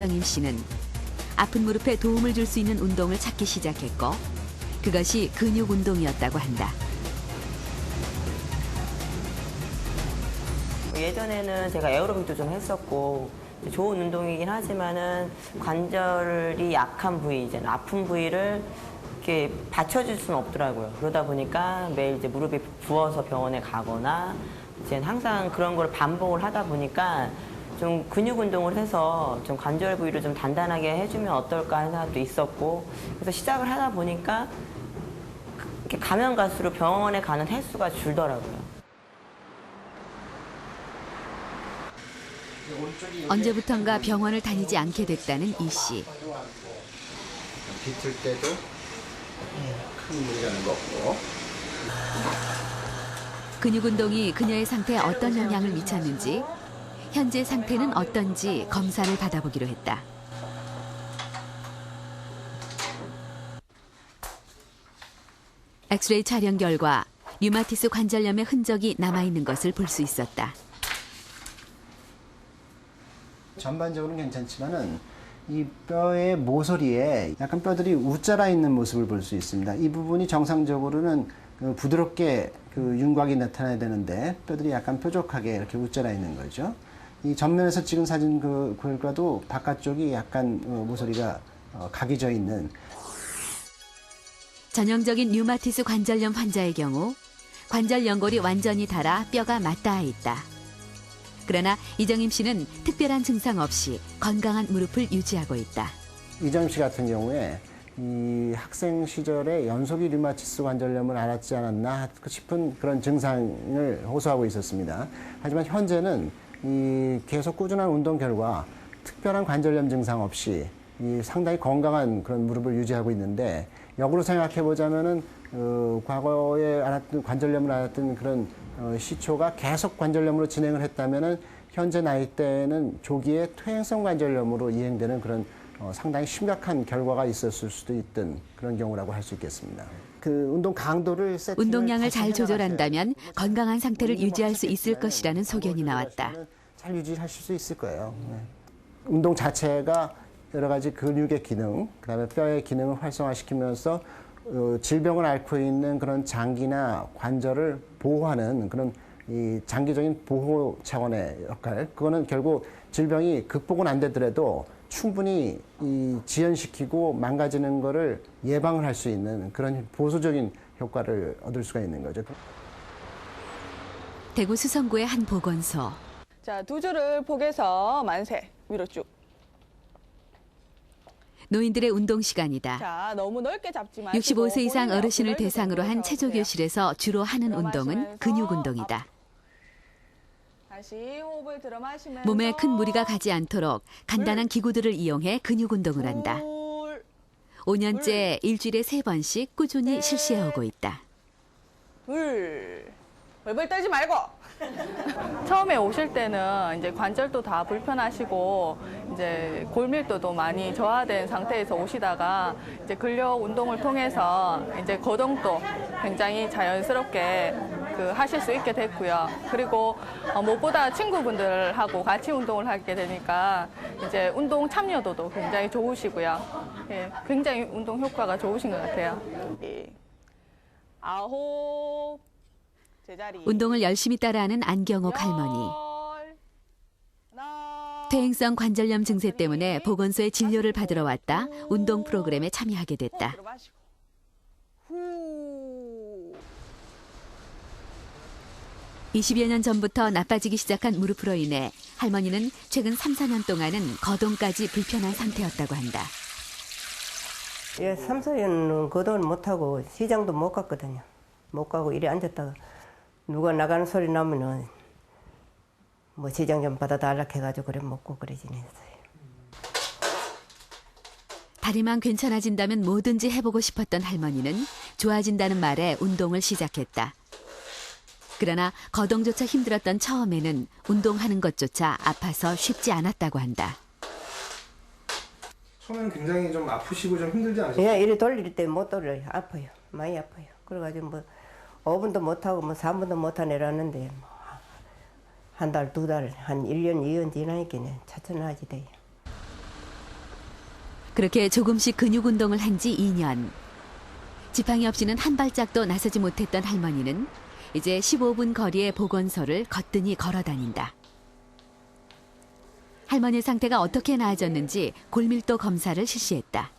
이정임 씨는 아픈 무릎에 도움을 줄 수 있는 운동을 찾기 시작했고 그것이 근육 운동이었다고 한다. 예전에는 제가 에어로빅도 좀 했었고 좋은 운동이긴 하지만은 관절이 약한 부위, 이제 아픈 부위를 이렇게 받쳐줄 수는 없더라고요. 그러다 보니까 매일 이제 무릎이 부어서 병원에 가거나 이제 항상 그런 걸 반복을 하다 보니까 좀 근육 운동을 해서 좀 관절 부위를 좀 단단하게 해주면 어떨까 하는 생각도 있었고, 그래서 시작을 하다 보니까 이렇게 가면 갈수록 병원에 가는 횟수가 줄더라고요. 언제부턴가 병원을 다니지 않게 됐다는 이 씨. 비틀 때도 큰 무리 가는 거 없고. 근육 운동이 그녀의 상태에 어떤 영향을 미쳤는지, 현재 상태는 어떤지 검사를 받아보기로 했다. 엑스레이 촬영 결과 류마티스 관절염의 흔적이 남아있는 것을 볼 수 있었다. 전반적으로는 괜찮지만은 이 뼈의 모서리에 약간 뼈들이 웃자라 있는 모습을 볼 수 있습니다. 이 부분이 정상적으로는 부드럽게 윤곽이 나타나야 되는데 뼈들이 약간 뾰족하게 이렇게 웃자라 있는 거죠. 이 전면에서 찍은 사진 결과도 바깥쪽이 약간 모서리가 각이 져 있는. 전형적인 류마티스 관절염 환자의 경우 관절 연골이 완전히 닳아 뼈가 맞닿아 있다. 그러나 이정임 씨는 특별한 증상 없이 건강한 무릎을 유지하고 있다. 이정임 씨 같은 경우에 이 학생 시절에 연소기 류마티스 관절염을 앓았지 않았나 싶은 그런 증상을 호소하고 있었습니다. 하지만 현재는 이 계속 꾸준한 운동 결과 특별한 관절염 증상 없이 이 상당히 건강한 그런 무릎을 유지하고 있는데, 역으로 생각해 보자면은 과거에 앓았던 관절염을 앓았던 그런 시초가 계속 관절염으로 진행을 했다면은 현재 나이대에는 조기에 퇴행성 관절염으로 이행되는 그런 상당히 심각한 결과가 있었을 수도 있던 그런 경우라고 할 수 있겠습니다. 그 운동 강도를 운동량을 잘 조절한다면 건강한 상태를 유지할 수 있을 것이라는 소견이 나왔다. 잘 유지하실 수 있을 거예요. 네. 운동 자체가 여러 가지 근육의 기능, 그다음에 뼈의 기능을 활성화시키면서 질병을 앓고 있는 그런 장기나 관절을 보호하는 그런 이 장기적인 보호 차원의 역할, 그거는 결국 질병이 극복은 안 되더라도 충분히 이 지연시키고 망가지는 거를 예방을 할 수 있는 그런 보수적인 효과를 얻을 수가 있는 거죠. 대구 수성구의 한 보건소. 자, 두 줄을 포개서 만세 위로 쭉. 노인들의 운동 시간이다. 자, 너무 넓게 잡지 마시고 65세 이상 어르신을 넓게 대상으로 한 잡으세요. 체조교실에서 주로 하는 운동은 들어마시면서 근육 운동이다. 다시 호흡을 들어 마시면서 몸에 큰 무리가 가지 않도록 간단한 기구들을 이용해 근육 운동을 한다. 5년째 일주일에 3번씩 꾸준히 실시해오고 있다. 둘. 벌벌 떨지 말고. 처음에 오실 때는 이제 관절도 다 불편하시고 이제 골밀도도 많이 저하된 상태에서 오시다가 이제 근력 운동을 통해서 이제 거동도 굉장히 자연스럽게 하실 수 있게 됐고요. 그리고 무엇보다 친구분들하고 같이 운동을 하게 되니까 이제 운동 참여도도 굉장히 좋으시고요. 예, 굉장히 운동 효과가 좋으신 것 같아요. 9 제자리. 운동을 열심히 따라하는 안경옥 할머니. 퇴행성 관절염 증세 때문에 보건소에 진료를 받으러 왔다 운동 프로그램에 참여하게 됐다. 20여 년 전부터 나빠지기 시작한 무릎으로 인해 할머니는 최근 3, 4년 동안은 거동까지 불편한 상태였다고 한다. 예, 3, 4년은 거동을 못하고 시장도 못 갔거든요. 못 가고 이래 앉았다가 누가 나가는 소리 나면은 뭐 시장 좀 받아달라 해가지고 그래 먹고 그래 지냈어요. 다리만 괜찮아진다면 뭐든지 해보고 싶었던 할머니는 좋아진다는 말에 운동을 시작했다. 그러나 거동조차 힘들었던 처음에는 운동하는 것조차 아파서 쉽지 않았다고 한다. 처음에는 굉장히 좀 아프시고 좀 힘들지 않으셨어요? 예, 이래 돌릴 때 못 돌려요. 아파요. 많이 아파요. 그래가지고 뭐 5분도 못하고 뭐 3분도 못하고 내려왔는데 뭐 한 달, 두 달, 한 1년, 2년 지나니까 차차 나아지대요. 그렇게 조금씩 근육 운동을 한 지 2년. 지팡이 없이는 한 발짝도 나서지 못했던 할머니는 이제 15분 거리의 보건소를 거뜬히 걸어 다닌다. 할머니 상태가 어떻게 나아졌는지 골밀도 검사를 실시했다.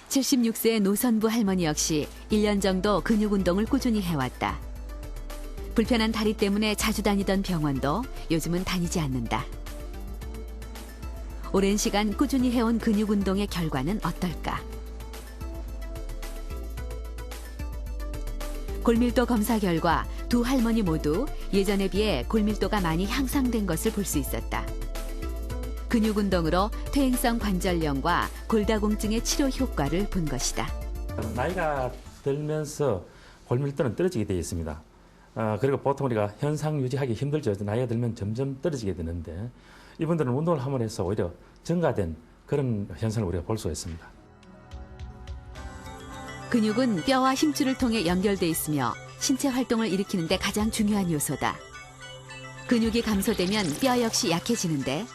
76세의 노선부 할머니 역시 1년 정도 근육 운동을 꾸준히 해왔다. 불편한 다리 때문에 자주 다니던 병원도 요즘은 다니지 않는다. 오랜 시간 꾸준히 해온 근육 운동의 결과는 어떨까? 골밀도 검사 결과 두 할머니 모두 예전에 비해 골밀도가 많이 향상된 것을 볼 수 있었다. 근육 운동으로 퇴행성 관절염과 골다공증의 치료 효과를 본 것이다. 나이가 들면서 골밀도는 떨어지게 되어 있습니다. 그리고 보통 우리가 현상 유지하기 힘들죠. 나이가 들면 점점 떨어지게 되는데 이분들은 운동을 함으로 해서 오히려 증가된 그런 현상을 우리가 볼 수가 있습니다. 근육은 뼈와 힘줄을 통해 연결돼 있으며 신체 활동을 일으키는 데 가장 중요한 요소다. 근육이 감소되면 뼈 역시 약해지는데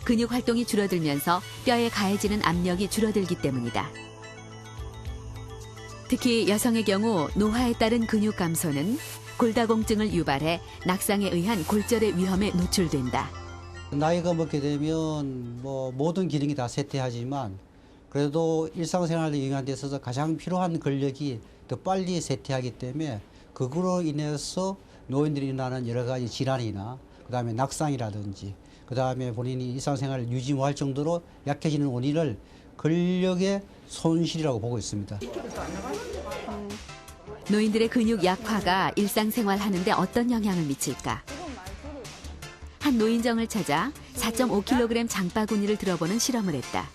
근육 활동이 줄어들면서 뼈에 가해지는 압력이 줄어들기 때문이다. 특히 여성의 경우 노화에 따른 근육 감소는 골다공증을 유발해 낙상에 의한 골절의 위험에 노출된다. 나이가 먹게 되면 모든 기능이 다 쇠퇴하지만 그래도 일상생활에 영향에 있어서 가장 필요한 근력이 더 빨리 쇠퇴하기 때문에 그거로 인해서 노인들이 일어나는 여러 가지 질환이나 그다음에 낙상이라든지 그다음에 본인이 일상생활을 유지 못할 정도로 약해지는 원인을 근력의 손실이라고 보고 있습니다. 노인들의 근육 약화가 일상생활 하는데 어떤 영향을 미칠까? 한 노인정을 찾아 4.5kg 장바구니를 들어보는 실험을 했다.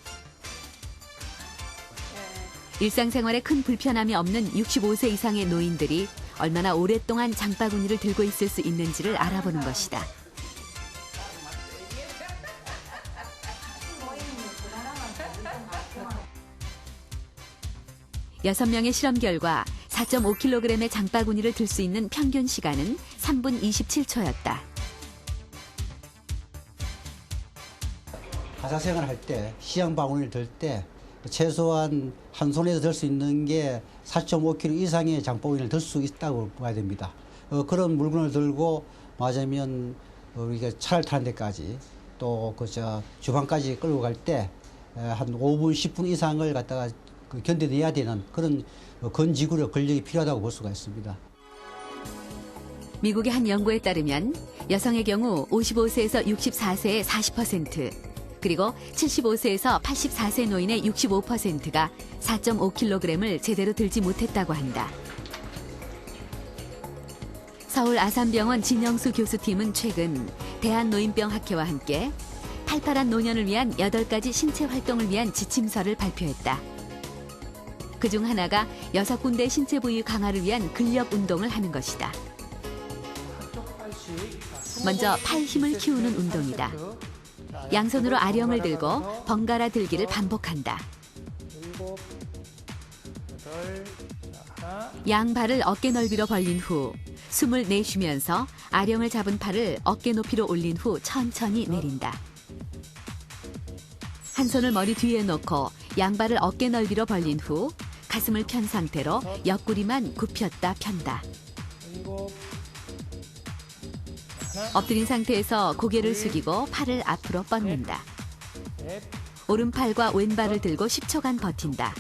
일상생활에 큰 불편함이 없는 65세 이상의 노인들이 얼마나 오랫동안 장바구니를 들고 있을 수 있는지를 알아보는 것이다. 여섯 명의 실험 결과 4.5kg의 장바구니를 들 수 있는 평균 시간은 3분 27초였다. 가사생활을 할 때 시장 바구니를 들 때 최소한 한 손에서 들 수 있는 게 4.5kg 이상의 장바구니를 들 수 있다고 봐야 됩니다. 그런 물건을 들고 맞으면 우리가 차를 타는 데까지 또 주방까지 끌고 갈 때 한 5분, 10분 이상을 갖다가 견뎌내야 되는 그런 근지구력 근력이 필요하다고 볼 수가 있습니다. 미국의 한 연구에 따르면 여성의 경우 55세에서 64세의 40%, 그리고 75세에서 84세 노인의 65%가 4.5kg을 제대로 들지 못했다고 한다. 서울 아산병원 진영수 교수팀은 최근 대한노인병학회와 함께 팔팔한 노년을 위한 8가지 신체 활동을 위한 지침서를 발표했다. 그중 하나가 6군데 신체 부위 강화를 위한 근력 운동을 하는 것이다. 먼저 팔 힘을 키우는 운동이다. 양손으로 아령을 들고 번갈아 들기를 반복한다. 양발을 어깨 넓이로 벌린 후 숨을 내쉬면서 아령을 잡은 팔을 어깨 높이로 올린 후 천천히 내린다. 한 손을 머리 뒤에 놓고 양발을 어깨 넓이로 벌린 후 가슴을 편 상태로 옆구리만 굽혔다 편다. 엎드린 상태에서 고개를 숙이고 팔을 앞으로 뻗는다. 오른팔과 왼발을 들고 10초간 버틴다.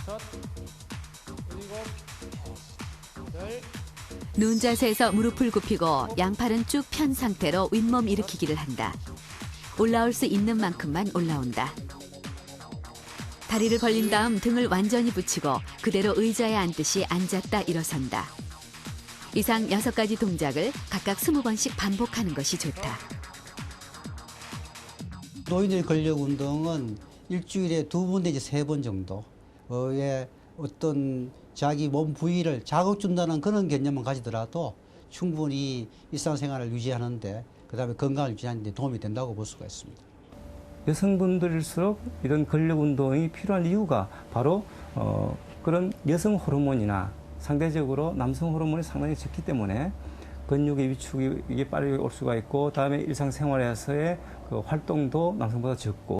누운 자세에서 무릎을 굽히고 양팔은 쭉 편 상태로 윗몸 일으키기를 한다. 올라올 수 있는 만큼만 올라온다. 다리를 벌린 다음 등을 완전히 붙이고 그대로 의자에 앉듯이 앉았다 일어선다. 이상 6가지 동작을 각각 20번씩 반복하는 것이 좋다. 노인들 근력 운동은 일주일에 2번 내지 3번 정도의 어떤 자기 몸 부위를 자극 준다는 그런 개념만 가지더라도 충분히 일상생활을 유지하는데 그다음에 건강을 유지하는 데 도움이 된다고 볼 수가 있습니다. 여성분들일수록 이런 근력 운동이 필요한 이유가 바로 그런 여성 호르몬이나 상대적으로 남성 호르몬이 상당히 적기 때문에 근육의 위축이 이게 빠르게 올 수가 있고, 다음에 일상생활에서의 그 활동도 남성보다 적고.